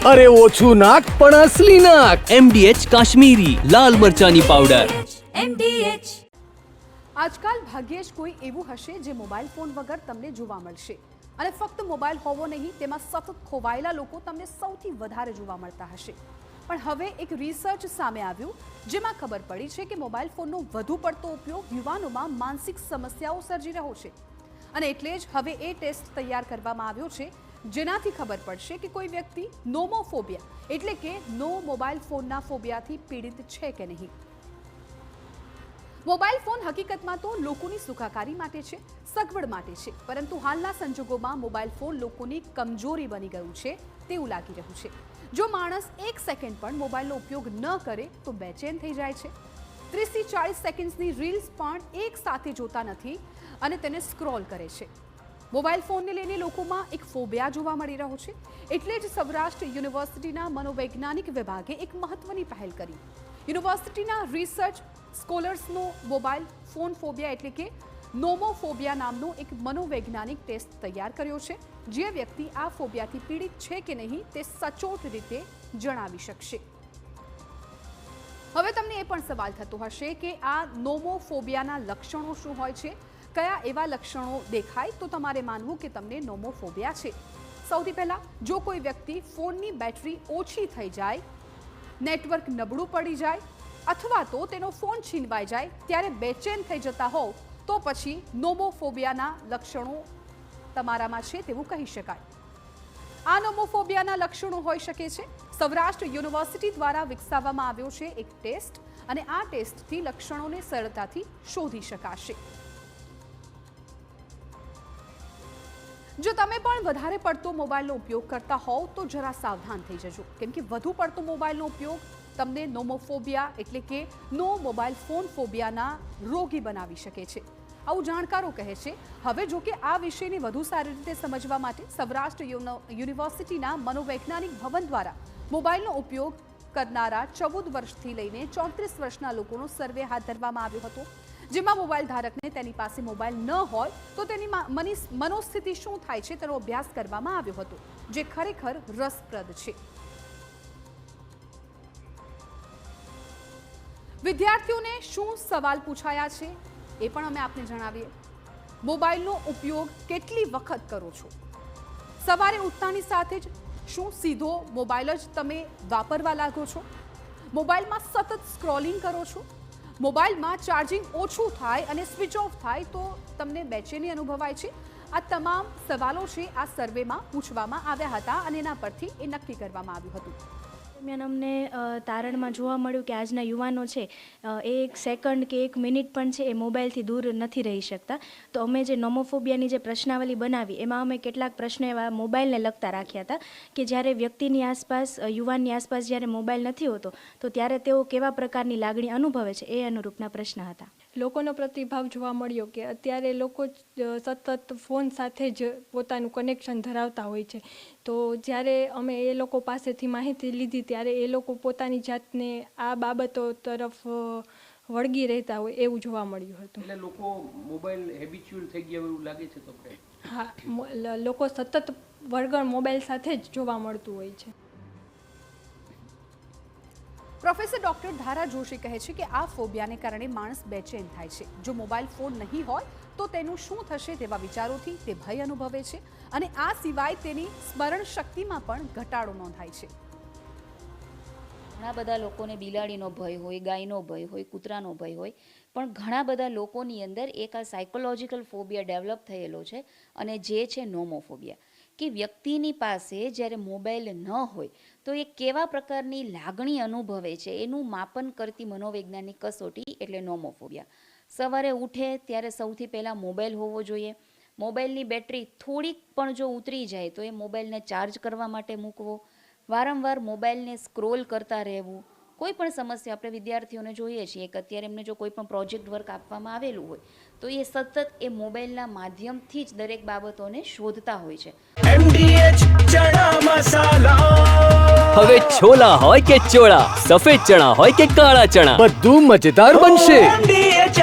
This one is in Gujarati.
અરે ઓછું નાક પણ અસલી નાક. MDH કાશ્મીરી લાલ મરચાની પાવડર. MDH. આજકાલ ભાગ્યે જ કોઈ એવું હશે જે મોબાઈલ ફોન વગર તમને જોવા મળશે અને ફક્ત મોબાઈલ હોવો નહીં, તેમાં સતત ખોવાયેલા લોકો તમને સૌથી વધારે જોવા મળતા હશે. પણ હવે એક રિસર્ચ સામે આવ્યું, જેમાં ખબર પડી છે કે મોબાઈલ ફોનનો વધુ પડતો ઉપયોગ યુવાનોમાં માનસિક સમસ્યાઓ સર્જી રહ્યો છે. અને એટલે જ હવે એ ટેસ્ટ તૈયાર કરવામાં આવ્યો છે, જેનાથી ખબર પડશે કે કોઈ વ્યક્તિ નોમોફોબિયા એટલે કે નો મોબાઈલ ફોનના ફોબિયાથી પીડિત છે કે નહીં. મોબાઈલ ફોન હકીકતમાં તો લોકોની સુખાકારી માટે છે, સગવડ માટે છે, પરંતુ હાલના સંજોગોમાં મોબાઈલ ફોન લોકોની કમજોરી બની ગયું છે તેવું લાગી રહ્યું છે. જો માણસ 1 સેકન્ડ પણ મોબાઈલનો ઉપયોગ ન કરે તો બેચેન થઈ જાય છે. 30 થી 40 સેકન્ડ્સની રીલ્સ પણ એક સાથે જોતા નથી અને તેને સ્ક્રોલ કરે છે. મોબાઈલ ફોનને લઈને લોકોમાં એક ફોબિયા જોવા મળી રહ્યો છે. એટલે જ સૌરાષ્ટ્ર યુનિવર્સિટીના મનોવૈજ્ઞાનિક વિભાગે એક મહત્વની પહેલ કરી. યુનિવર્સિટીના રિસર્ચ સ્કોલર્સનો મોબાઈલ ફોન ફોબિયા એટલે કે નોમોફોબિયા નામનો એક મનોવૈજ્ઞાનિક ટેસ્ટ તૈયાર કર્યો છે, જે વ્યક્તિ આ ફોબિયાથી પીડિત છે કે નહીં તે સચોટ રીતે જણાવી શકશે. હવે તમને એ પણ સવાલ થતો હશે કે આ નોમોફોબિયાના લક્ષણો શું હોય છે, કયા એવા લક્ષણો દેખાય તો તમારે માનવું કે તમને નોમોફોબિયા છે. સૌથી પહેલા, જો કોઈ વ્યક્તિ ફોનની બેટરી ઓછી થઈ જાય, નેટવર્ક નબળું પડી જાય અથવા તો તેનો ફોન છીનવાઈ જાય ત્યારે બેચેન થઈ જતા હોવ તો પછી નોમોફોબિયાના લક્ષણો તમારામાં છે તેવું કહી શકાય. આ નોમોફોબિયાના લક્ષણો હોઈ શકે છે. સૌરાષ્ટ્ર યુનિવર્સિટી દ્વારા વિકસાવવામાં આવ્યો છે એક ટેસ્ટ અને આ ટેસ્ટથી લક્ષણોને સરળતાથી શોધી શકાશે. જો તમે પણ વધારે પડતો મોબાઈલનો ઉપયોગ કરતા હોવ તો જરા સાવધાન થઈ જજો, કેમ કે વધુ પડતો મોબાઈલનો ઉપયોગ તમને નોમોફોબિયા એટલે કે નો મોબાઈલ ફોન ફોબિયાના રોગી બનાવી શકે છે, આવું જાણકારો કહે છે. હવે જો કે આ વિષયને વધુ સારી રીતે સમજવા માટે સૌરાષ્ટ્ર યુનિવર્સિટીના મનોવૈજ્ઞાનિક ભવન દ્વારા મોબાઈલનો ઉપયોગ કરનારા 14 વર્ષથી લઈને 34 વર્ષના લોકોનો સર્વે હાથ ધરવામાં આવ્યો હતો, જેમાં મોબાઈલ ધારકને તેની પાસે મોબાઈલ ન હોય તો તેની મનોસ્થિતિ શું થાય છે તેનો અભ્યાસ કરવામાં આવ્યો હતો, જે ખરેખર રસપ્રદ છે. વિદ્યાર્થીઓને શું સવાલ પૂછાયા છે એ પણ અમે આપને જણાવીએ. મોબાઈલનો ઉપયોગ કેટલી વખત કરો છો? સવારે ઉઠતાની સાથે જ શું સીધો મોબાઈલ જ તમે વાપરવા લાગો છો? મોબાઈલમાં સતત સ્ક્રોલિંગ કરો છો? મોબાઈલમાં ચાર્જિંગ ઓછું થાય અને સ્વિચ ઓફ થાય તો તમને બેચેની અનુભવાય છે? આ તમામ સવાલો છે આ સર્વેમાં પૂછવામાં આવ્યા હતા અને એના પરથી એ નક્કી કરવામાં આવ્યું હતું. દરમિયાન અમને તારણમાં જોવા મળ્યું કે આજના યુવાનો છે એ 1 સેકન્ડ કે 1 મિનિટ પણ છે એ મોબાઈલથી દૂર નથી રહી શકતા. તો અમે જે નોમોફોબિયાની જે પ્રશ્નાવલી બનાવી એમાં અમે કેટલાક પ્રશ્નો એવા મોબાઈલને લગતા રાખ્યા હતા કે જ્યારે વ્યક્તિની આસપાસ, યુવાનની આસપાસ જ્યારે મોબાઈલ નથી હોતો તો ત્યારે તેઓ કેવા પ્રકારની લાગણી અનુભવે છે એ અનુરૂપના પ્રશ્ન હતા. લોકોનો પ્રતિભાવ જોવા મળ્યો કે અત્યારે લોકો સતત ફોન સાથે જ પોતાનું કનેક્શન ધરાવતા હોય છે. તો જ્યારે અમે એ લોકો પાસેથી માહિતી લીધી ત્યારે એ લોકો પોતાની જાતને આ બાબતો તરફ વળગી રહેતા હોય એવું જોવા મળ્યું હતું. એટલે લોકો મોબાઈલ હેબિચ્યુઅલ થઈ ગયા એવું લાગે છે તમને? હા, લોકો સતત વળગણ મોબાઈલ સાથે જ જોવા મળતું હોય છે. પ્રોફેસર ડોક્ટર ધારા જોશી કહે છે કે આ ફોબિયાને કારણે માણસ બેચેન થાય છે. જો મોબાઈલ ફોન નહીં હોય તો તેનું શું થશે તેવા વિચારોથી તે ભય અનુભવે છે અને આ સિવાય તેની સ્મરણ શક્તિમાં પણ ઘટાડો નોંધાય છે. ઘણા બધા લોકોને બિલાડીનો ભય હોય, ગાયનો ભય હોય, કૂતરાનો ભય હોય, પણ ઘણા બધા લોકોની અંદર એક આ સાયકોલોજીકલ ફોબિયા ડેવલપ થયેલો છે અને જે છે નોમોફોબિયા, કે વ્યક્તિની પાસે જ્યારે મોબાઈલ ન હોય તો એ કેવા પ્રકારની લાગણી અનુભવે છે એનું માપન કરતી મનોવૈજ્ઞાનિક કસોટી એટલે નોમોફોબિયા. સવારે ઉઠે ત્યારે સૌથી પહેલાં મોબાઈલ હોવો જોઈએ. મોબાઈલની બેટરી થોડીક પણ જો ઉતરી જાય તો એ મોબાઈલને ચાર્જ કરવા માટે મૂકવો. વારંવાર મોબાઈલને સ્ક્રોલ કરતા રહેવું. કોઈ પણ સમસ્યા આપણે વિદ્યાર્થીઓને જોઈએ છીએ કે અત્યારે એમને જો કોઈ પણ પ્રોજેક્ટ વર્ક આપવામાં આવેલું હોય તો એ સતત એ મોબાઈલના માધ્યમથી જ દરેક બાબતોને શોધતા હોય છે. MDH ચણા મસાલા. હવે છોલા હોય કે ચોળા, સફેદ ચણા હોય કે કાળા ચણા, બધું મજેદાર બનશે. MDH